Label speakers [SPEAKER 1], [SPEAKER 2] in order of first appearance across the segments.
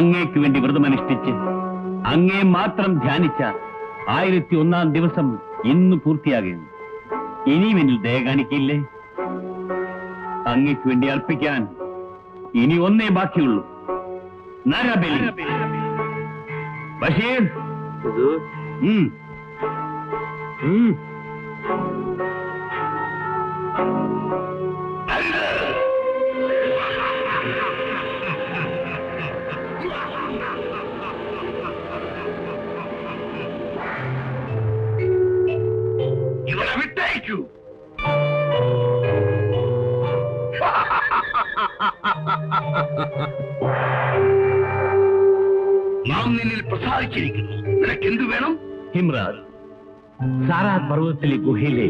[SPEAKER 1] അങ്ങേക്ക് വേണ്ടി വ്രതമനുഷ്ഠിച്ച് അങ്ങേ മാത്രം ധ്യാനിച്ച 1001 ദിവസം ഇന്ന് പൂർത്തിയാകുന്നു. ഇനിയും എന്നിൽ ദയ കാണിക്കില്ലേ? അങ്ങേക്ക് വേണ്ടി അർപ്പിക്കാൻ ഇനി ഒന്നേ ബാക്കിയുള്ളൂ, നരബലി. ബഷീർ,
[SPEAKER 2] ഇവരെ വിട്ടയക്കൂ. നാം നിന്നിൽ പ്രസാദിച്ചിരിക്കുന്നു. നിനക്ക് എന്തു വേണം?
[SPEAKER 1] ഹിംറാദ്, സാറാത്ത് പർവ്വതത്തിലെ ഗുഹയിലെ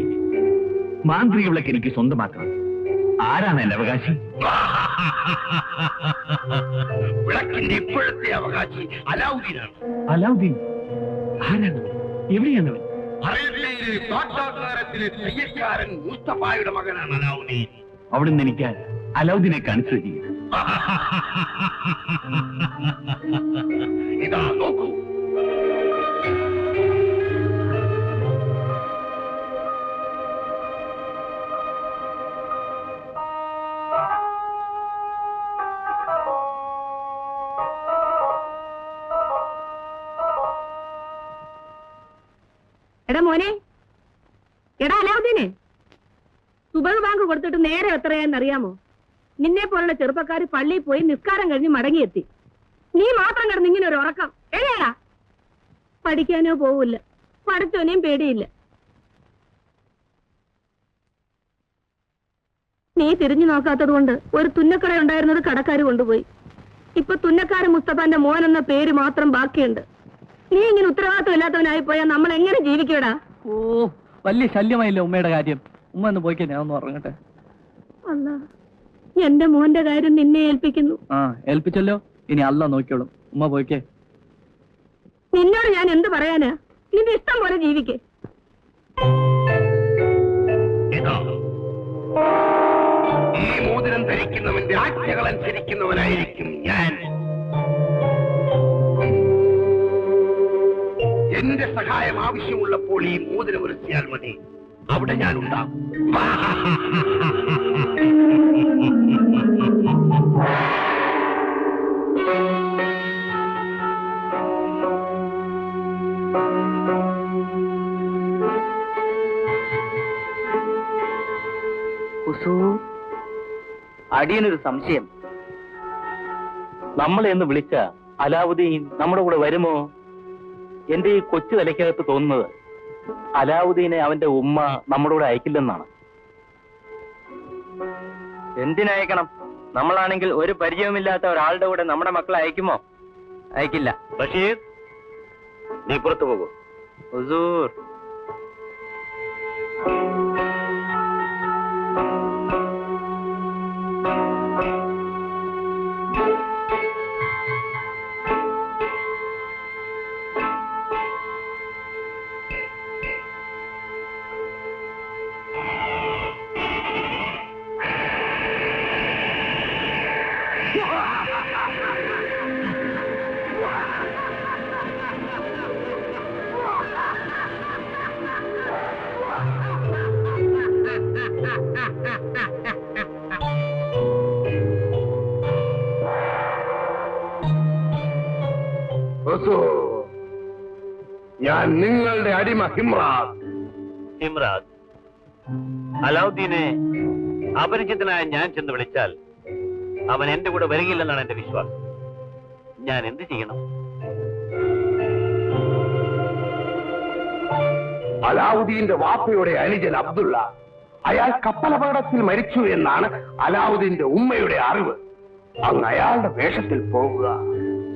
[SPEAKER 1] മാന്ത്രിക വിളക്ക് എനിക്ക് സ്വന്തമാക്കണം. ആരാണ് എന്റെ അവകാശി?
[SPEAKER 2] വിളക്കിന്റെ ഇപ്പോഴത്തെ അവകാശി അലാവുദ്ദീനാണ്.
[SPEAKER 1] അലാവുദ്ദീൻ ആരാണ്? എവിടെയാണവൻ?
[SPEAKER 2] അറേബ്യയിലെ ബാഗ്ദാദ് നഗരത്തിലെ തയ്യക്കാരൻ മുസ്തഫായുടെ മകനാണ് അലാവുദ്ദീൻ.
[SPEAKER 1] അവിടുന്ന് എനിക്ക് അലാവുദ്ദീനെ കാണിച്ചു തരിക.
[SPEAKER 2] ഇതാ നോക്കൂ.
[SPEAKER 3] എടാ മോനെ, എടാ അലാവുദ്ദീനെ, സുബഹ് ബാങ്ക് കൊടുത്തിട്ട് നേരെ എത്രയാന്നറിയാമോ? നിന്നെ പോലുള്ള ചെറുപ്പക്കാർ പള്ളിയിൽ പോയി നിസ്കാരം കഴിഞ്ഞ് മടങ്ങിയെത്തി. നീ മാത്രം കിടന്ന് ഇങ്ങനെ ഒരു ഉറക്കം. എഴുതാ, പഠിക്കാനോ പോവില്ല, പഠിച്ചോനെയും പേടിയില്ല. നീ തിരിഞ്ഞു നോക്കാത്തത് കൊണ്ട് ഒരു തുന്നക്കട ഉണ്ടായിരുന്നത് കടക്കാര് കൊണ്ടുപോയി. ഇപ്പൊ തുന്നക്കാരൻ മുസ്തഫാന്റെ മോൻ എന്ന പേര് മാത്രം ബാക്കിയുണ്ട്. നീ ഇങ്ങനെ ഉത്തരവാദിത്വം ഇല്ലാത്തവനായി പോയാൽ നമ്മൾ എങ്ങനെ ജീവിക്കടാ?
[SPEAKER 4] ഓ, വലിയ ശല്യമായില്ലേ ഉമ്മയുടെ കാര്യം. ഉമ്മ ഒന്ന് പോയിക്കേ, ഞാൻ ഒന്ന് ഉറങ്ങട്ടെ.
[SPEAKER 3] അല്ല, എന്റെ മോന്റെ കാര്യം നിന്നെ ഏൽപ്പിക്കുന്നു.
[SPEAKER 4] ആ, ഏൽപ്പിച്ചല്ലോ, ഇനി അല്ല നോക്കിയോളും. ഉമ്മ പോയിക്കേ.
[SPEAKER 3] നിന്നോട് ഞാൻ എന്ത് പറയാനാ? നിന്റെ ഇഷ്ടം പോലെ ജീവിക്കേ.
[SPEAKER 2] ഈ മോതിരം ധരിക്കുന്നവന്റെ ആജ്ഞകൾ അനുസരിക്കുന്നവനായിരിക്കും ഞാൻ. എന്റെ സഹായം ആവശ്യമുള്ളപ്പോൾ ഈ മോതിരം ഉരസിയാൽ മതി, അവിടെ ഞാനുണ്ടാകും.
[SPEAKER 4] അടിയനൊരു സംശയം. നമ്മളെ എന്ന് വിളിച്ച അലാവുദ്ദീൻ നമ്മുടെ കൂടെ വരുമോ? എന്റെ ഈ കൊച്ചു തലയ്ക്കകത്ത് തോന്നുന്നത് അലാവുദ്ദീനെ അവന്റെ ഉമ്മ നമ്മുടെ കൂടെ അയക്കില്ലെന്നാണ്. എന്തിനയക്കണം? നമ്മളാണെങ്കിൽ ഒരു പരിചയമില്ലാത്ത ഒരാളുടെ കൂടെ നമ്മുടെ മക്കളെ അയക്കുമോ? അയക്കില്ല.
[SPEAKER 1] ബഷീർ, നീ പുറത്തു പോകൂ.
[SPEAKER 4] ഹുസൂർ,
[SPEAKER 2] ഞാൻ നിങ്ങളുടെ അടിമ ഹിംറാദ്.
[SPEAKER 1] ഹിംറാദ്, അലാവുദ്ദീനെ അപരിചിതനായ ഞാൻ ചെന്ന് വിളിച്ചാൽ അവൻ എന്റെ കൂടെ വരികയില്ലെന്നാണ് എന്റെ വിശ്വാസം. ഞാൻ എന്ത് ചെയ്യണം?
[SPEAKER 2] അലാവുദ്ദീന്റെ വാപ്പയുടെ അനുജൻ അബ്ദുള്ള, അയാൾ കപ്പലപകടത്തിൽ മരിച്ചു എന്നാണ് അലാവുദ്ദീന്റെ ഉമ്മയുടെ അറിവ്. അങ്ങ് അയാളുടെ വേഷത്തിൽ പോകുക.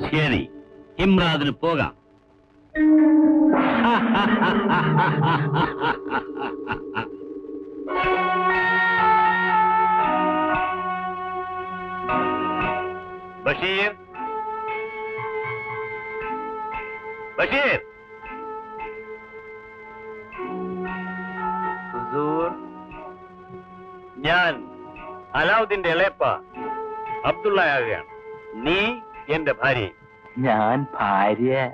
[SPEAKER 1] ശരി, ഹിംറാദിന് പോകാം. ബഷീർ, ബഷീർ. ഹുസൂർ, ഞാൻ അലാവുദ്ദീന്റെ ഇളയപ്പ അബ്ദുള്ളയാകുകയാണ്. നീ എന്റെ ഭാര്യയും.
[SPEAKER 4] ഞാൻ ഭാര്യ.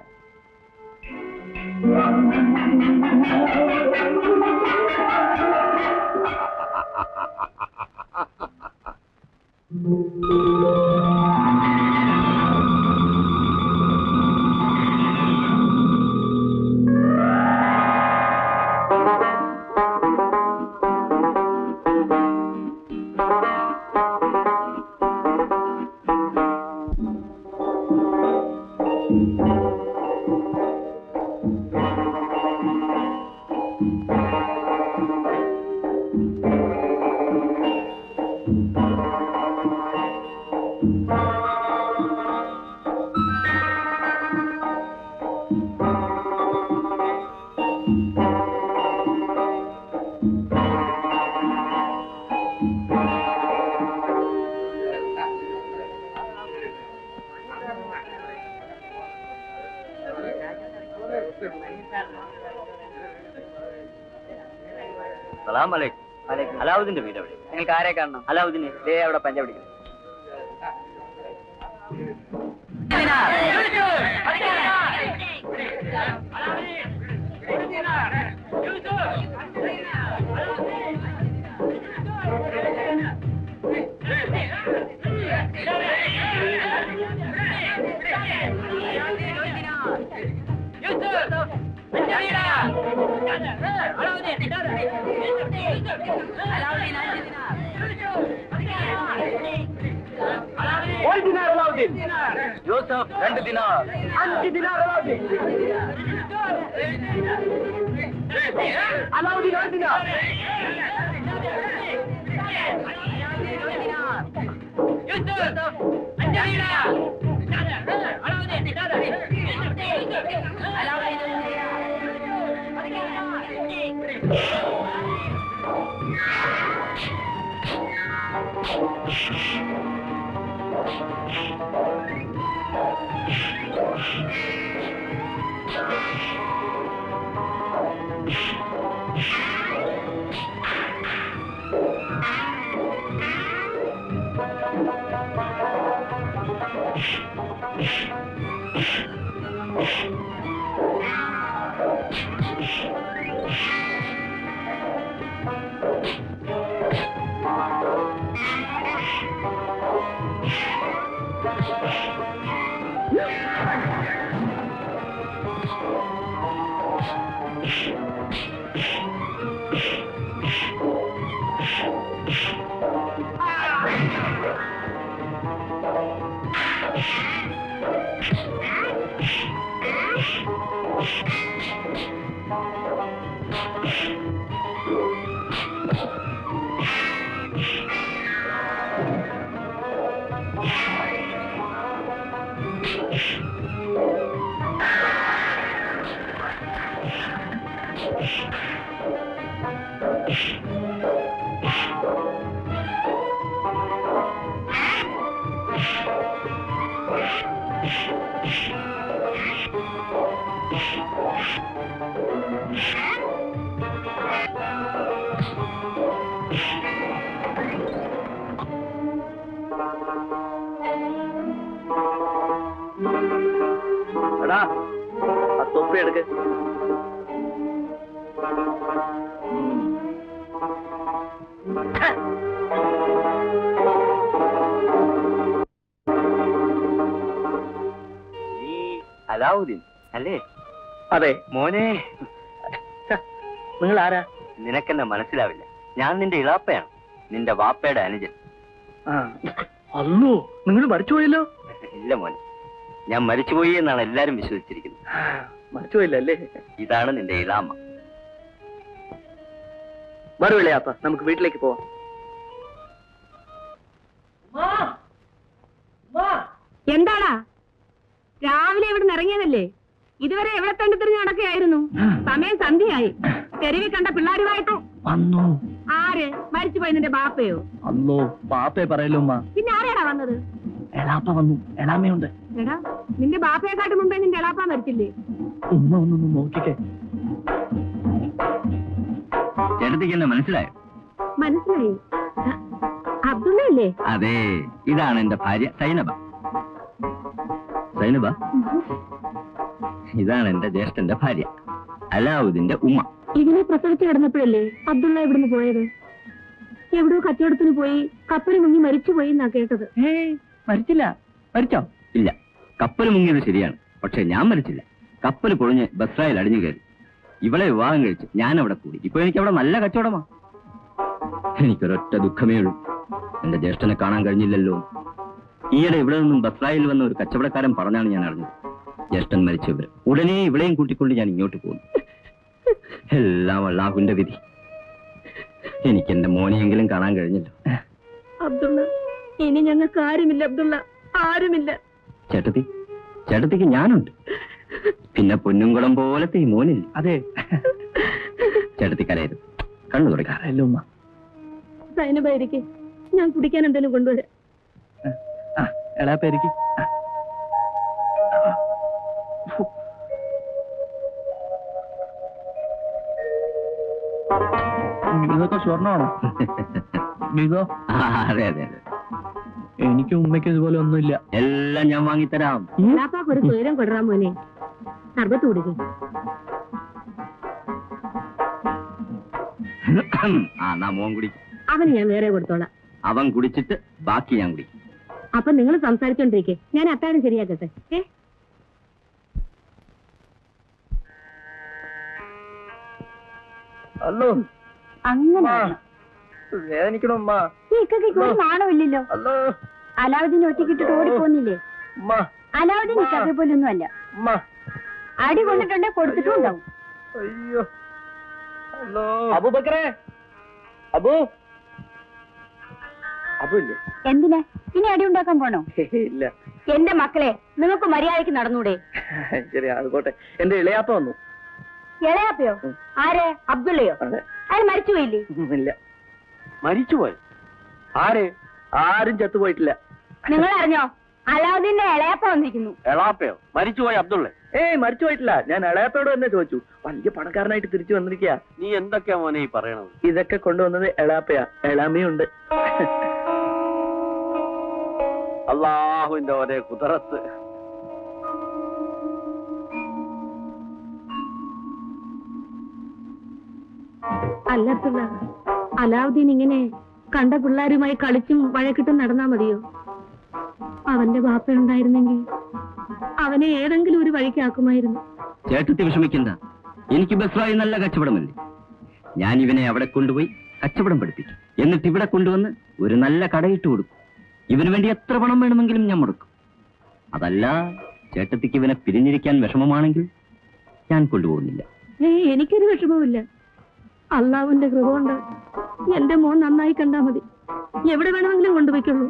[SPEAKER 4] അലാവുദ്ദീന്റെ വീട് എവിടെ?
[SPEAKER 5] നിങ്ങൾക്ക് ആരെ കാണണം?
[SPEAKER 4] അലാവുദ്ദീന്
[SPEAKER 5] ദേ അവിടെ പഞ്ച പിടിക്കുന്നു.
[SPEAKER 4] യൂസഫ് 2 ദിനാർ.
[SPEAKER 2] 5 ദിനാർ അലാവുദ്ദീൻ. അലാവുദ്ദീൻ 1 ദിനാർ.
[SPEAKER 5] എടാ ആ തൊപ്പി എടുക്ക്.
[SPEAKER 4] അലാവുദ്ദീൻ അല്ലേ?
[SPEAKER 5] അതെ.
[SPEAKER 4] മോനെ,
[SPEAKER 5] നിങ്ങൾ ആരാ?
[SPEAKER 4] നിനക്കെന്നെ മനസ്സിലാവില്ല. ഞാൻ നിന്റെ ഇളാപ്പയാണ്, നിന്റെ വാപ്പയുടെ അനുജൻ.
[SPEAKER 5] അല്ലോ, നിങ്ങൾ മരിച്ചുപോയല്ലോ.
[SPEAKER 4] ഇല്ല മോനെ, ഞാൻ മരിച്ചുപോയി എന്നാണ് എല്ലാരും വിശ്വസിച്ചിരിക്കുന്നത്.
[SPEAKER 5] മരിച്ചുപോയില്ലേ?
[SPEAKER 4] ഇതാണ് നിന്റെ ഇളാമ്മ.
[SPEAKER 5] മറുവിളയാപ്പ, നമുക്ക് വീട്ടിലേക്ക് പോവാം.
[SPEAKER 3] എന്താടാ രാവിലെ ഇവിടെ ഇറങ്ങിയതല്ലേ? ഇതുവരെ എവിടെ തണ്ടിത്തിരിഞ്ഞ് നടക്കുകയായിരുന്നു. സമയം സന്ധ്യയായി. തെരുവിൽ കണ്ട പിള്ളേരുമായിട്ട്
[SPEAKER 5] വന്നു.
[SPEAKER 3] ആര്? മരിച്ചുപോയി നിന്റെ ബാപ്പയോ?
[SPEAKER 5] അല്ലോ, പാപ്പയെ പറയല്ലോ.
[SPEAKER 3] പിന്നെ ആരാടാ വന്നത്?
[SPEAKER 5] എളാപ്പ വന്നു. എളാമയുണ്ട്.
[SPEAKER 3] എടാ, നിന്റെ ബാപ്പയെക്കാട്ട് മുമ്പേ നിന്റെ എളാപ്പ മരിച്ചില്ലേ?
[SPEAKER 5] ഉമ്മ ഒന്നൊന്ന് നോക്കിക്കേ.
[SPEAKER 4] ചേട്ടത്തിക്ക് എന്നെ മനസ്സിലായോ?
[SPEAKER 3] മനസ്സിലായി. അബ്ദുള്ളയല്ലേ?
[SPEAKER 4] അതെ, ഇതാണ് എന്റെ ഭാര്യ സൈനബ.
[SPEAKER 1] സൈനബ, ഇതാണ് എന്റെ ജ്യേഷ്ഠന്റെ ഭാര്യ, അലാവുദ്ദീന്റെ ഉമ്മ.
[SPEAKER 3] ഇതിനെ പ്രസവിച്ച് കിടന്നപ്പോഴല്ലേ അബ്ദുള്ള ഇവിടുന്ന് പോയത്? എവിടെയോ കച്ചവടത്തിന് പോയി കപ്പൽ മുങ്ങി മരിച്ചുപോയി എന്നാ കേട്ടത്.
[SPEAKER 5] മരിച്ചില്ല. മരിച്ചോ?
[SPEAKER 1] ഇല്ല, കപ്പൽ മുങ്ങിയത് ശരിയാണ്, പക്ഷെ ഞാൻ മരിച്ചില്ല. കപ്പൽ പൊളിഞ്ഞ് ബസ്രായിൽ അടിഞ്ഞു കയറി. ഇവളെ വിവാഹം കഴിച്ച് ഞാൻ അവിടെ കൂടി. ഇപ്പൊ എനിക്ക് അവിടെ നല്ല കച്ചവടമാ. എനിക്കൊരൊറ്റ ദുഃഖമേ ഉള്ളൂ, എന്റെ ജ്യേഷ്ഠനെ കാണാൻ കഴിഞ്ഞില്ലല്ലോ. ഈയിടെ ഇവിടെ നിന്നും ബസ്രായിൽ വന്ന ഒരു കച്ചവടക്കാരൻ പറഞ്ഞാണ് ഞാൻ അറിഞ്ഞത്, ജ്യേഷ്ഠൻ മരിച്ചവര്. ഉടനെ ഇവളെയും കൂട്ടിക്കൊണ്ട് ഞാൻ ഇങ്ങോട്ട് പോകുന്നു. എല്ലാം അല്ലാഹുവിന്റെ വിധി. എനിക്ക് എന്റെ മോനെയെങ്കിലും കാണാൻ കഴിഞ്ഞല്ലോ.
[SPEAKER 3] അബ്ദുള്ള, ഇനി ഞങ്ങൾക്ക് ആരുമില്ല അബ്ദുള്ള, ആരുമില്ല.
[SPEAKER 1] ചേട്ടത്തിക്ക് ഞാനുണ്ട്. പിന്നെ പൊന്നുംകുളം പോലത്തെ ഈ മോനില്ല.
[SPEAKER 5] അതെ,
[SPEAKER 1] ചേട്ടത്തി കരയരുത്, കണ്ണു തുടക്കാറല്ലോ. ഉമ്മ
[SPEAKER 3] സൈനബായിരിക്കെ, ഞാൻ കുടിക്കാൻ എന്തെങ്കിലും കൊണ്ടുവരാം.
[SPEAKER 5] എളാപ്പേരിക്ക് ഇതൊക്കെ സ്വർണ്ണമാണോ? ഇതോ?
[SPEAKER 1] അതെ അതെ അതെ,
[SPEAKER 5] എനിക്ക് ഉമ്മയ്ക്ക് ഇതുപോലെ ഒന്നുമില്ല.
[SPEAKER 1] എല്ലാം ഞാൻ വാങ്ങിത്തരാം.
[SPEAKER 3] ഒരു സ്വയം കൊണ്ടുവരാൻ മോനെ, സർബത്ത് കുടിക്കും.
[SPEAKER 1] മോൻ കുടിക്കും.
[SPEAKER 3] അവന് ഞാൻ വേറെ കൊടുത്തോളാം.
[SPEAKER 1] അവൻ കുടിച്ചിട്ട് ബാക്കി ഞാൻ കുടിക്കും.
[SPEAKER 3] അപ്പൊ നിങ്ങൾ സംസാരിച്ചോണ്ടിരിക്കെ, ഞാൻ അത്താഴം ശരിയാക്കട്ടെ.
[SPEAKER 5] അല്ലോ,
[SPEAKER 3] അങ്ങനെ
[SPEAKER 5] വേദനിക്കണോ ഉമ്മ?
[SPEAKER 3] ഒരു നാണമില്ലല്ലോ.
[SPEAKER 5] അല്ലോ,
[SPEAKER 3] അലാവുദ്ദീൻ ഒറ്റക്കിട്ടിട്ട് ഓടിപ്പോന്നില്ലേ?
[SPEAKER 5] ഉമ്മ,
[SPEAKER 3] അലാവുദ്ദീൻ നിക്കാതെ പോലൊന്നും അല്ല.
[SPEAKER 5] ഉമ്മ,
[SPEAKER 3] അടി കൊണ്ടിട്ടുണ്ടെ കൊടുത്തിട്ടും ഉണ്ടാവും.
[SPEAKER 5] അയ്യോ, അല്ലോ. അബൂബക്കറേ, അബു ഇല്ലേ?
[SPEAKER 3] എന്തിനാ ഇനി അടി ഉണ്ടാക്കാൻ പോണോ?
[SPEAKER 5] ഇല്ല.
[SPEAKER 3] എന്റെ മക്കളെ, നിങ്ങൾക്ക് മര്യാദയ്ക്ക് നടന്നൂടെ?
[SPEAKER 5] ശരി, അതുപോട്ടെ. എന്റെ ഇളയാപ്പ വന്നു.
[SPEAKER 3] ഇളയാപ്പയോ? ആര്? അബ്ദുള്ളയോ? അയാൾ മരിച്ചുപോയില്ലേ?
[SPEAKER 5] ഇല്ല. മരിച്ചുപോയി? ആരും ചത്തുപോയിട്ടില്ല.
[SPEAKER 3] നിങ്ങൾ അറിഞ്ഞോ? അലാവുദ്ദീന്റെ ഇളയാപ്പ വന്നിരിക്കുന്നു.
[SPEAKER 4] എളാപ്പയോ? മരിച്ചുപോയി അബ്ദുള്ള?
[SPEAKER 5] മരിച്ചുപോയിട്ടില്ല. ഞാൻ ഇളയാപ്പയോട് തന്നെ ചോദിച്ചു. വലിയ പണക്കാരനായിട്ട് തിരിച്ചു വന്നിരിക്കുക.
[SPEAKER 4] നീ എന്തൊക്കെയാ മോനെ ഈ പറയണത്?
[SPEAKER 5] ഇതൊക്കെ കൊണ്ടുവന്നത് എളാപ്പയാ. എളാമയുണ്ട്.
[SPEAKER 4] അള്ളാഹുവിന്റെ ഒരേ കുതിരത്ത്.
[SPEAKER 3] അല്ലത്തുള്ള അലാവുദ്ദീൻ ഇങ്ങനെ കണ്ട പിള്ളേരുമായി കളിച്ചും വഴക്കിട്ടും നടന്നാ മതിയോ? അവന്റെ ബാപ്പയുണ്ടായിരുന്നെങ്കിൽ അവനെ ഏതെങ്കിലും ഒരു വഴിക്കാക്കുമായിരുന്നു.
[SPEAKER 1] ചേട്ടത്തി വിഷമിക്കണ്ട, എനിക്ക് ബസ്രായി നല്ല കച്ചവടമല്ലേ. ഞാൻ ഇവനെ അവിടെ കൊണ്ടുപോയി കച്ചവടം പഠിപ്പിക്കും. എന്നിട്ട് ഇവിടെ കൊണ്ടുവന്ന് ഒരു നല്ല കടയിട്ട് കൊടുക്കും. ഇവന് വേണ്ടി എത്ര പണം വേണമെങ്കിലും ഞാൻ മുടക്കും. അതല്ല, ചേട്ടത്തിക്ക് ഇവനെ പിരിഞ്ഞിരിക്കാൻ വിഷമമാണെങ്കിൽ ഞാൻ കൊണ്ടുപോകുന്നില്ല.
[SPEAKER 3] എനിക്കൊരു വിഷമവുമില്ല. അള്ളാഹുവിന്റെ കൃപ കൊണ്ട് എന്റെ മോൻ നന്നായി കണ്ടാ മതി. എവിടെ വേണമെങ്കിലും കൊണ്ടുപോയിക്കുള്ളൂ.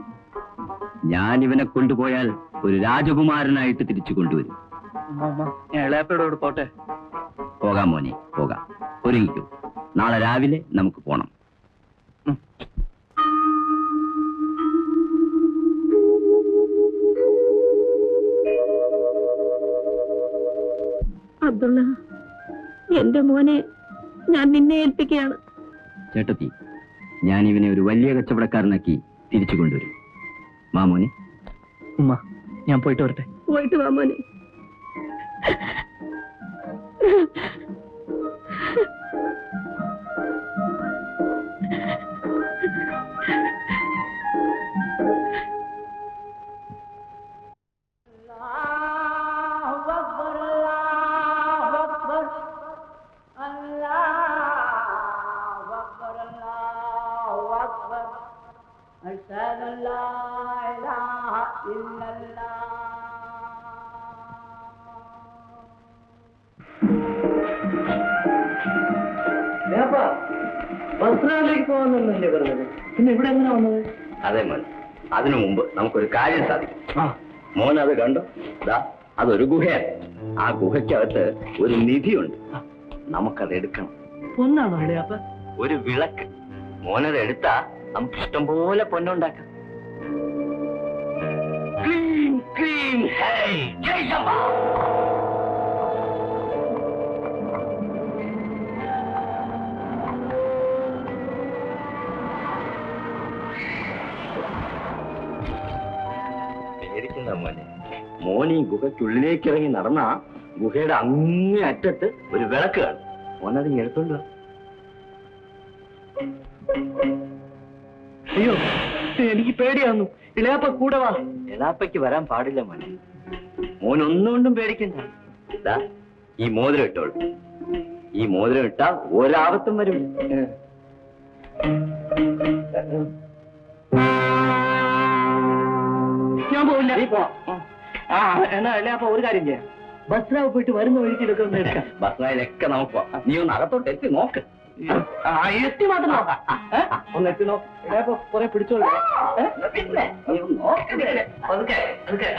[SPEAKER 1] ഞാൻ ഇവനെ കൊണ്ടുപോയാൽ ഒരു രാജകുമാരനായിട്ട് തിരിച്ചു കൊണ്ടുവരും.
[SPEAKER 5] ഞാൻ ഇളയാപ്പയോട് പോട്ടെ.
[SPEAKER 1] പോകാം മോനെ, പോകാം. ഒരുങ്ങിക്കോ, നാളെ രാവിലെ നമുക്ക് പോണം.
[SPEAKER 3] അബ്ദുള്ള, എന്റെ മോനെ ഞാൻ നിന്നെ ഏൽപ്പിക്കുകയാണ്.
[SPEAKER 1] ചേട്ടത്തി, ഞാൻ ഇവനെ ഒരു വലിയ കച്ചവടക്കാരനാക്കി തിരിച്ചു കൊണ്ടുവരും. മാമോനെ.
[SPEAKER 5] ഉമ്മ, ഞാൻ പോയിട്ട് വരട്ടെ.
[SPEAKER 3] പോയിട്ട് വാ മോനെ.
[SPEAKER 5] ബസ്രായിലേക്ക് പോകാന്നല്ലേ പറഞ്ഞത്? പിന്നെ ഇവിടെ എങ്ങനെ വന്നത്?
[SPEAKER 1] അതെ മോൻ, അതിനു മുമ്പ് നമുക്കൊരു കാര്യം സാധിക്കും. മോൻ അത് കണ്ടോ? അതൊരു ഗുഹയാണ്. ആ ഗുഹയ്ക്കകത്ത് ഒരു നിധിയുണ്ട്. നമുക്കത് എടുക്കണം.
[SPEAKER 5] പൊന്നാണോ ഇളയാപ്പ?
[SPEAKER 1] ഒരു വിളക്ക്. മോനത് എടുത്താ നമുക്ക് ഇഷ്ടം പോലെ പൊന്നുണ്ടാക്കാം. പേടിക്കുന്ന മോനെ, മോൻ ഈ ഗുഹയ്ക്കുള്ളിലേക്ക് ഇറങ്ങി നടന്ന ഗുഹയുടെ അങ്ങേ അറ്റത്ത് ഒരു വിളക്ക് കാണും. മോനത് എടുത്തോണ്ട് വാ.
[SPEAKER 5] അയ്യോ എനിക്ക് പേടിയാന്നു. ഇളയാപ്പ കൂടെ വാ.
[SPEAKER 1] എളാപ്പയ്ക്ക് വരാൻ പാടില്ല മോനെ. മോൻ ഒന്നുകൊണ്ടും പേടിക്കണ്ട. ദാ, ഈ മോതിരം ഇട്ടോളൂ. ഈ മോതിരം ഇട്ടാ ഒരാപത്തും വരും.
[SPEAKER 5] ഞാൻ പോവില്ല. ആ എന്നാ ഇളയാപ്പ ഒരു കാര്യം ചെയ്യാം, ബസ്രാവ് പോയിട്ട് വരുന്ന വഴിക്ക് ഇതൊക്കെ ഒന്ന് എടുക്കാം.
[SPEAKER 1] ബസ്സായാലൊക്കെ നമുക്ക് നീ ഒന്ന് അകത്തോട്ട് എത്തി നോക്ക്.
[SPEAKER 5] എത്തി മാത്രം നോക്കാം. ഒന്ന് എത്തി നോക്കാം. ഇളയാപ്പ കുറെ പിടിച്ചോളൂ.
[SPEAKER 1] പിന്നെ നീ ഒന്ന് നോക്ക്.
[SPEAKER 5] അതൊക്കെ അതൊക്കെ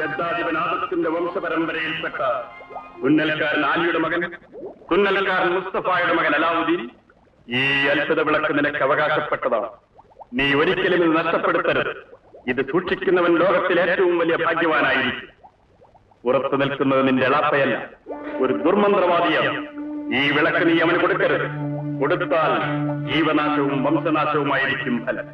[SPEAKER 2] ശബ്ദാധിപനാഥത്തിന്റെ വംശപരമ്പരയിൽപ്പെട്ട തുന്നൽക്കാരൻ ആലിയുടെ മകൻ, തുന്നൽക്കാരൻ മുസ്തഫായുടെ മകൻ അലാവുദ്ദീൻ, ഈ അത്ഭുത വിളക്ക് നിനക്ക് അവകാശപ്പെട്ടതാണ്. നീ ഒരിക്കലും ഇത് നഷ്ടപ്പെടുത്തരുത്. ഇത് സൂക്ഷിക്കുന്നവൻ ലോകത്തിലെ ഏറ്റവും വലിയ ഭാഗ്യവാനായിരിക്കും. പുറത്തു നിൽക്കുന്നത് നിന്റെ എളാപ്പയല്ല, ഒരു ദുർമന്ത്രവാദിയാണ്. ഈ വിളക്ക് നീ അവന് കൊടുക്കരുത്. കൊടുത്താൽ ജീവനാശവും വംശനാശവുമായിരിക്കും ഫലം.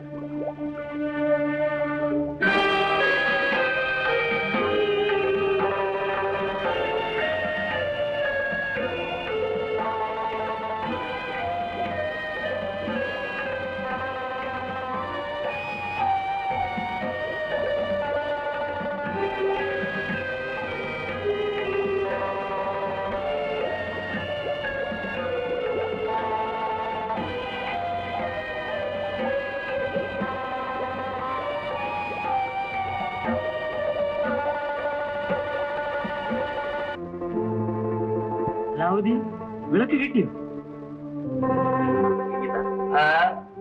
[SPEAKER 5] വിളക്ക് കിട്ടിയോ?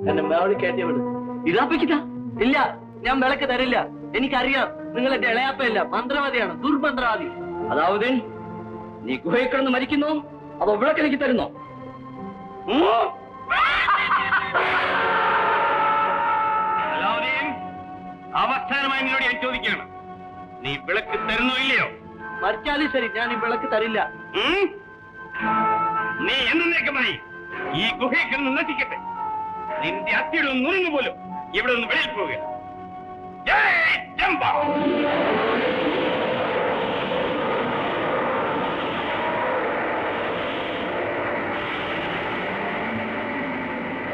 [SPEAKER 5] എന്നെ മേളി കയറ്റിയ വിട്. ഇളാപ്പയ്ക്കിതാ? ഇല്ല, ഞാൻ വിളക്ക് തരില്ല. എനിക്കറിയാം നിങ്ങൾ എന്റെ ഇളയാപ്പയല്ല, മന്ത്രവാദിയാണ്, ദുർമന്ത്രവാദി.
[SPEAKER 1] അതാവുദ്ദീൻ, നീ ഗുഹയിൽ കിടന്ന് മരിക്കുന്നു അതോ വിളക്ക് എനിക്ക് തരുന്നോ?
[SPEAKER 2] അവസാനമായി നിന്നോട് ഞാൻ ചോദിക്കുകയാണ്, നീ വിളക്ക് തരുന്നോ ഇല്ലയോ?
[SPEAKER 5] മരിച്ചാലും ശരി, ഞാൻ ഈ വിളക്ക് തരില്ല.
[SPEAKER 2] നീ എന്നേക്കുമായി ഈ ഗുഹയിൽ കിടന്ന് നശിക്കട്ടെ. നിന്റെ അത്തിയുടെ നുറുങ്ങു പോലും ഇവിടെ നിന്ന് വെളിയിൽ പോവുക. ജയ് ജംബ.